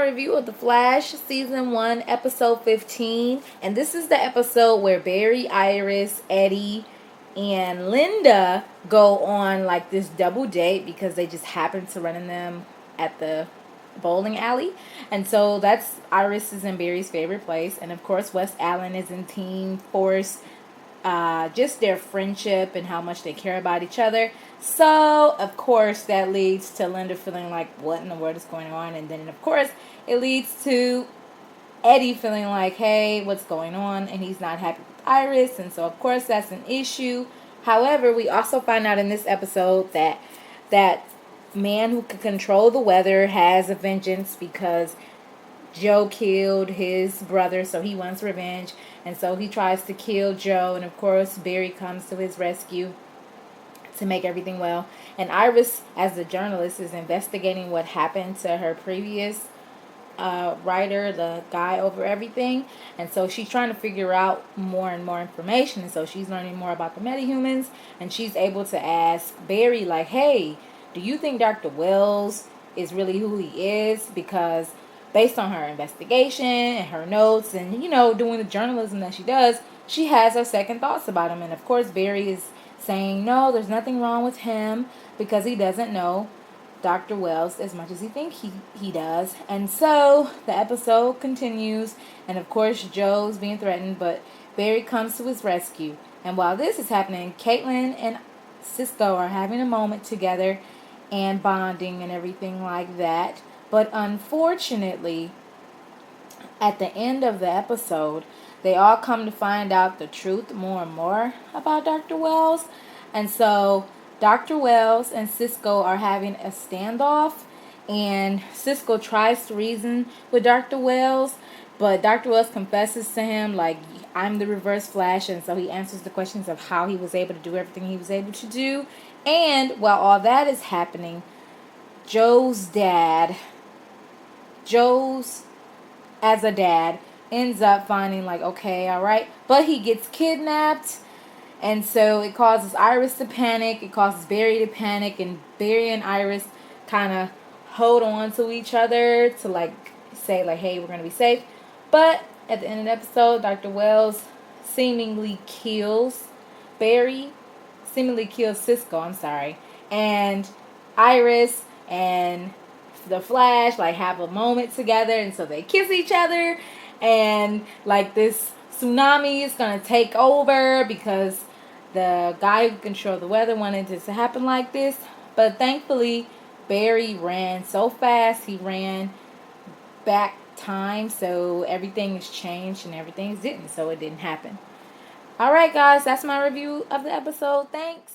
review of The Flash Season 1, Episode 15. And this is the episode where Barry, Iris, Eddie, and Linda go on like this double date because they just happen to run in them at the bowling alley. And so that's Iris's and Barry's favorite place. And of course, West Allen is in Team Force. Just their friendship and how much they care about each other. So, of course, that leads to Linda feeling like, what in the world is going on? And then, of course, it leads to Eddie feeling like, hey, what's going on? And he's not happy with Iris. And so, of course, that's an issue. However, we also find out in this episode that that man who can control the weather has a vengeance because Joe killed his brother, so he wants revenge. And so he tries to kill Joe. And, of course, Barry comes to his rescue to make everything well. And Iris, as the journalist, is investigating what happened to her previous writer, the guy over everything. And so she's trying to figure out more and more information. And so she's learning more about the metahumans. And she's able to ask Barry, like, hey, do you think Dr. Wells is really who he is? Because based on her investigation and her notes and, doing the journalism that she does, she has her second thoughts about him. And, of course, Barry is saying, no, there's nothing wrong with him because he doesn't know Dr. Wells as much as he thinks he does. And so the episode continues. And, of course, Joe's being threatened, but Barry comes to his rescue. And while this is happening, Caitlin and Cisco are having a moment together and bonding and everything like that. But unfortunately, at the end of the episode, they all come to find out the truth more and more about Dr. Wells. And so Dr. Wells and Cisco are having a standoff. And Cisco tries to reason with Dr. Wells. But Dr. Wells confesses to him, like, I'm the Reverse Flash. And so he answers the questions of how he was able to do everything he was able to do. And while all that is happening, Joe's as a dad ends up finding like, okay, all right, but he gets kidnapped, and so it causes Iris to panic, it causes Barry to panic, and Barry and Iris kind of hold on to each other to like say like, hey, we're gonna be safe. But at the end of the episode, Dr. Wells seemingly kills Cisco, I'm sorry, and Iris and the Flash like have a moment together, and so they kiss each other, and like this tsunami is gonna take over because the guy who controlled the weather wanted this to happen like this. But thankfully Barry ran so fast, he ran back time, so everything is changed and everything's didn't, so it didn't happen. Alright guys, that's my review of the episode. Thanks.